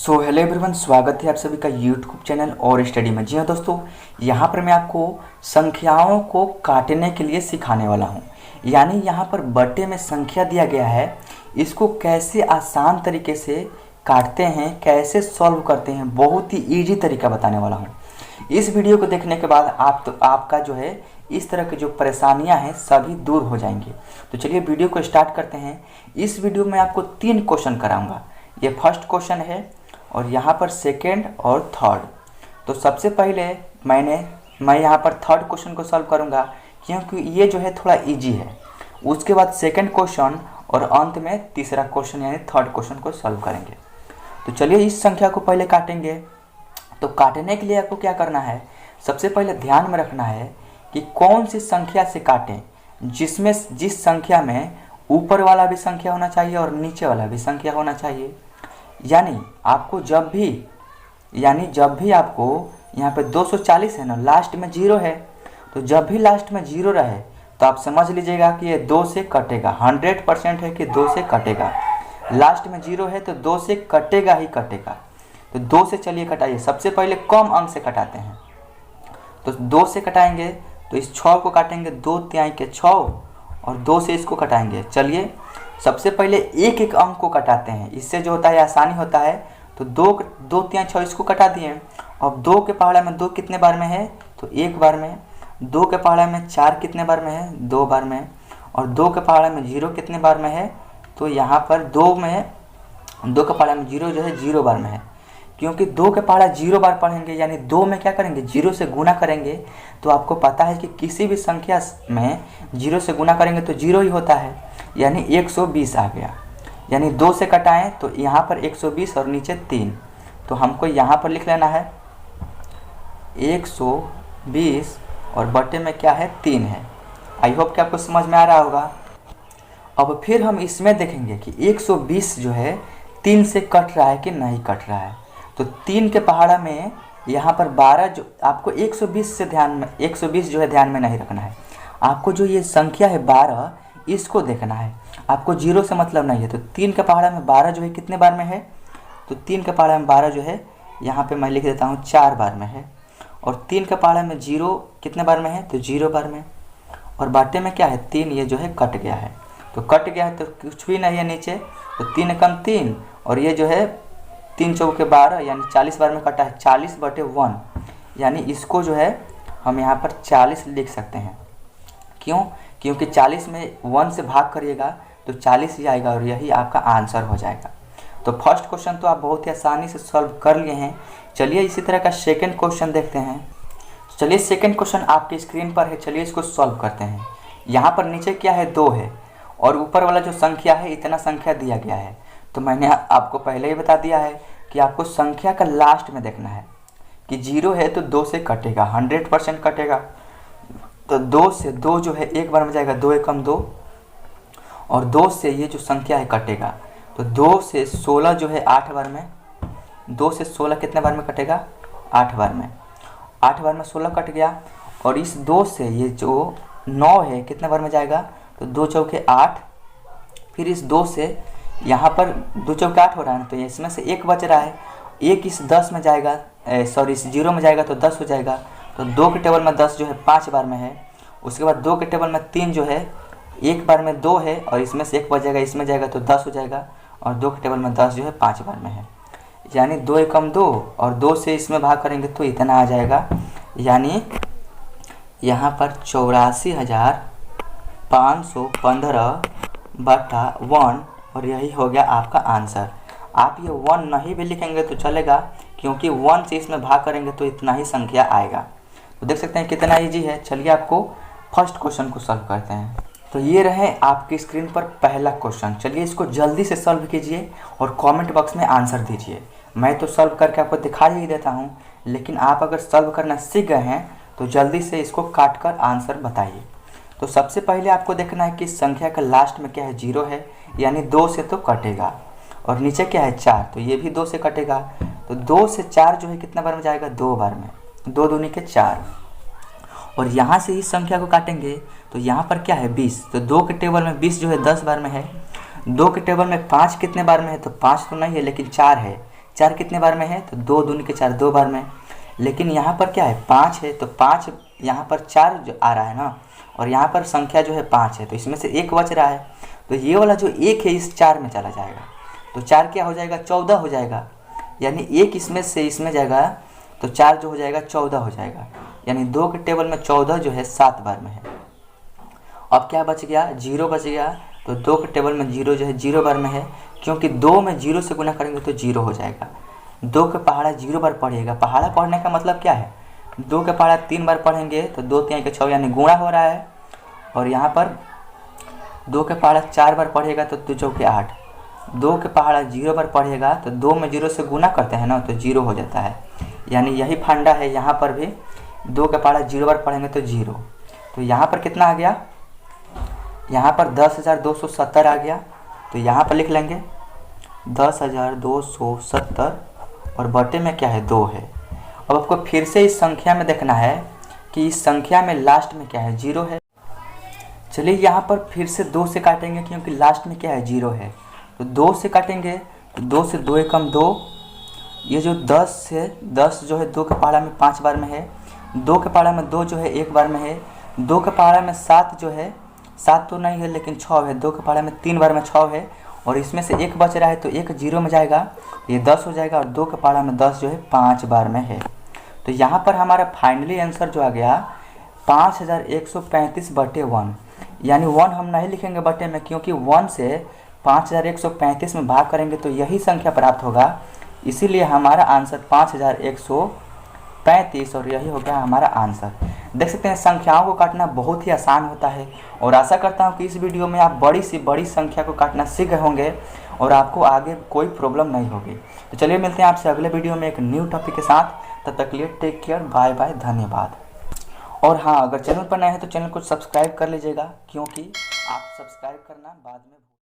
Hello everyone, स्वागत है आप सभी का यूट्यूब चैनल और स्टडी में। जी हाँ दोस्तों, यहाँ पर मैं आपको संख्याओं को काटने के लिए सिखाने वाला हूँ। यानी यहाँ पर बट्टे में संख्या दिया गया है, इसको कैसे आसान तरीके से काटते हैं, कैसे सॉल्व करते हैं, बहुत ही ईजी तरीका बताने वाला हूँ। इस वीडियो को देखने के बाद आपका जो है इस तरह की जो परेशानियां हैं सभी दूर हो जाएंगी। तो चलिए वीडियो को स्टार्ट करते हैं। इस वीडियो में आपको 3 क्वेश्चन कराऊंगा। ये फर्स्ट क्वेश्चन है और यहाँ पर सेकेंड और थर्ड। तो सबसे पहले मैं यहाँ पर थर्ड क्वेश्चन को सॉल्व करूँगा, क्योंकि ये जो है थोड़ा इजी है। उसके बाद सेकेंड क्वेश्चन और अंत में तीसरा क्वेश्चन यानी थर्ड क्वेश्चन को सॉल्व करेंगे। तो चलिए इस संख्या को पहले काटेंगे। तो काटने के लिए आपको क्या करना है, सबसे पहले ध्यान में रखना है कि कौन सी संख्या से काटें, जिस संख्या में ऊपर वाला भी संख्या होना चाहिए और नीचे वाला भी संख्या होना चाहिए। यानी जब भी आपको यहाँ पे 240 है ना, लास्ट में 0 है, तो जब भी लास्ट में 0 रहे तो आप समझ लीजिएगा कि ये 2 से कटेगा। 100% है कि 2 से कटेगा। लास्ट में 0 है तो 2 से कटेगा ही कटेगा। तो 2 से चलिए कटाइए। सबसे पहले कम अंक से कटाते हैं, तो 2 से कटाएंगे तो इस 6 को काटेंगे, 2 तिहाई के 6 और 2 से इसको कटाएंगे। चलिए सबसे पहले एक एक अंक को कटाते हैं, इससे जो होता है आसानी होता है। तो 2 तिहाई 6 इसको कटा दिए। अब 2 के पहाड़ा में 2 कितने बार में है, तो 1 बार में। 2 के पहाड़ा में 4 कितने बार में है, 2 बार में। और 2 के पहाड़ा में 0 कितने बार में है, तो यहाँ पर 2 के पहाड़ा में 0 जो है 0 बार में है। क्योंकि 2 के पहाड़ा 0 बार पढ़ेंगे, यानी 2 में क्या करेंगे, 0 से गुना करेंगे। तो आपको पता है कि किसी भी संख्या में 0 से गुना करेंगे तो 0 ही होता है, यानी 120 आ गया। यानी 2 से कटाएं तो यहाँ पर 120 और नीचे 3। तो हमको यहाँ पर लिख लेना है 120 और बटे में क्या है, 3 है। आई होप कि आपको समझ में आ रहा होगा। अब फिर हम इसमें देखेंगे कि 120 जो है 3 से कट रहा है कि नहीं कट रहा है। तो 3 के पहाड़ा में यहाँ पर 12, जो आपको 120 जो है ध्यान में नहीं रखना है। आपको जो ये संख्या है 12, इसको देखना है। आपको 0 से मतलब नहीं है। तो 3 के पहाड़ा में 12 जो है कितने बार में है, तो 3 के पहाड़ा में 12 जो है यहाँ पे मैं लिख देता हूँ 4 बार में है। और 3 के पहाड़ा में 0 कितने बार में है, तो 0 बार में। और बाटे में क्या है, 3, ये जो है कट गया है। तो कट गया है तो कुछ भी नहीं है नीचे। तो 3 एकम 3 और ये जो है 3 चौके 12 यानी 40 बार में कटा है। 40/1 यानी इसको जो है हम यहाँ पर 40 लिख सकते हैं। क्यों, क्योंकि 40 में 1 से भाग करिएगा तो 40 ही आएगा और यही आपका आंसर हो जाएगा। तो फर्स्ट क्वेश्चन तो आप बहुत ही आसानी से सॉल्व कर लिए हैं। चलिए इसी तरह का सेकंड क्वेश्चन देखते हैं। चलिए सेकंड क्वेश्चन आपकी स्क्रीन पर है, चलिए इसको सॉल्व करते हैं। यहाँ पर नीचे क्या है, 2 है और ऊपर वाला जो संख्या है इतना संख्या दिया गया है। तो मैंने आपको पहले ही बता दिया है कि आपको संख्या का लास्ट में देखना है कि 0 है तो 2 से कटेगा, 100% कटेगा। तो 2 से 2 जो है 1 बार में जाएगा, 2 एकम 2 और 2 से ये जो संख्या है कटेगा। तो 2 से 16 जो है 8 बार में। 2 से 16 कितने बार में कटेगा, 8 बार में। 8 बार में 16 कट गया। और इस 2 से ये जो 9 है कितने बार में जाएगा, तो 2 चौके 8। फिर इस 2 से यहाँ पर 2 चौके 8 हो रहा है, तो इसमें से 1 बच रहा है। 1 इस 10 में जाएगा, इस 0 में जाएगा तो 10 हो जाएगा। तो 2 के टेबल में 10 जो है 5 बार में है। उसके बाद 2 के टेबल में 3 जो है 1 बार में 2 है और इसमें से 1 बच जाएगा, इसमें जाएगा तो 10 हो जाएगा। और 2 के टेबल में 10 जो है 5 बार में है, यानी 2 एकम 2 और 2 से इसमें भाग करेंगे तो इतना आ जाएगा। यानी यहाँ पर 84,515/1 और यही हो गया आपका आंसर। आप ये 1 नहीं भी लिखेंगे तो चलेगा, क्योंकि 1 से इसमें भाग करेंगे तो इतना ही संख्या आएगा। तो देख सकते हैं कितना इजी है। चलिए आपको फर्स्ट क्वेश्चन को सॉल्व करते हैं। तो ये रहे आपकी स्क्रीन पर पहला क्वेश्चन। चलिए इसको जल्दी से सॉल्व कीजिए और कमेंट बॉक्स में आंसर दीजिए। मैं तो सॉल्व करके आपको दिखा ही देता हूँ, लेकिन आप अगर सॉल्व करना सीख गए हैं तो जल्दी से इसको काट कर आंसर बताइए। तो सबसे पहले आपको देखना है कि संख्या का लास्ट में क्या है, 0 है, यानी 2 से तो कटेगा। और नीचे क्या है, 4, तो ये भी 2 से कटेगा। तो 2 से 4 जो है कितने बार में जाएगा, 2 बार में। 2 दूनी के 4। और यहाँ से इस संख्या को काटेंगे तो यहाँ पर क्या है, 20। तो 2 के टेबल में 20 जो है 10 बार में है। 2 के टेबल में 5 कितने बार में है, तो 5 तो नहीं है लेकिन 4 है। 4 कितने बार में है, तो 2 दूनी के 4 2 बार में। लेकिन यहाँ पर क्या है 5 है, तो 5 यहाँ पर 4 जो आ रहा है ना, और यहाँ पर संख्या जो है 5 है, तो इसमें से 1 बच रहा है, तो ये वाला जो 1 है इस 4 में चला जाएगा, तो 4 क्या हो जाएगा 14 हो जाएगा, यानी 1 इसमें से इसमें जाएगा, तो 4 जो हो जाएगा 14 हो जाएगा, यानी 2 के टेबल में 14 जो है 7 बार में है। अब क्या बच गया, 0 बच गया, तो 2 के टेबल में 0 जो है 0 बार में है, क्योंकि 2 में 0 से गुना करेंगे तो 0 हो जाएगा। 2 के पहाड़ा 0 बार पढ़िएगा, पहाड़ा पढ़ने का मतलब क्या है, 2 के पहाड़ा 3 बार पढ़ेंगे तो 2 3 के 6 यानी गुणा हो रहा है, और यहाँ पर 2 के पहाड़ा 4 बार पढ़ेगा तो 2 चौके 8, 2 के पहाड़ा 0 बार पढ़ेगा तो 2 में 0 से गुना करते हैं ना तो 0 हो जाता है, यानी यही फंडा है। यहाँ पर भी 2 के पहाड़ा 0 बार पढ़ेंगे तो 0, तो यहाँ पर कितना आ गया, यहाँ पर 10,270 आ गया, तो यहाँ पर लिख लेंगे 10,270 और बटे में क्या है 2 है। अब आपको फिर से इस संख्या में देखना है कि इस संख्या में लास्ट में क्या है 0 है। चलिए यहाँ पर फिर से 2 से काटेंगे, क्योंकि लास्ट में क्या है 0 है, तो 2 से काटेंगे, तो 2 से 2 एकम 2, ये जो 10 है 10 जो है 2 के पहाड़ा में 5 बार में है, 2 के पहाड़ा में 2 जो है 1 बार में है, 2 के पहाड़ा में 7 जो है 7 तो नहीं है लेकिन 6 है, 2 के पहाड़ा में 3 बार में 6 है, और इसमें से 1 बच रहा है तो 1 0 में जाएगा, ये 10 हो जाएगा, और 2 के पहाड़ा में 10 जो है 5 बार में है। तो यहाँ पर हमारा फाइनली आंसर जो आ गया 5135 बटे 1, यानी 1 हम नहीं लिखेंगे बटे में, क्योंकि 1 से 5135 में भाग करेंगे तो यही संख्या प्राप्त होगा, इसीलिए हमारा आंसर 5135 और यही हो गया हमारा आंसर। देख सकते हैं संख्याओं को काटना बहुत ही आसान होता है, और आशा करता हूं कि इस वीडियो में आप बड़ी से बड़ी संख्या को काटना सीख गए होंगे और आपको आगे कोई प्रॉब्लम नहीं होगी। तो चलिए मिलते हैं आपसे अगले वीडियो में एक न्यू टॉपिक के साथ, तब तक के लिए टेक केयर, बाय बाय, धन्यवाद। और हाँ, अगर चैनल पर नए हैं तो चैनल को सब्सक्राइब कर लीजिएगा, क्योंकि आप सब्सक्राइब करना बाद में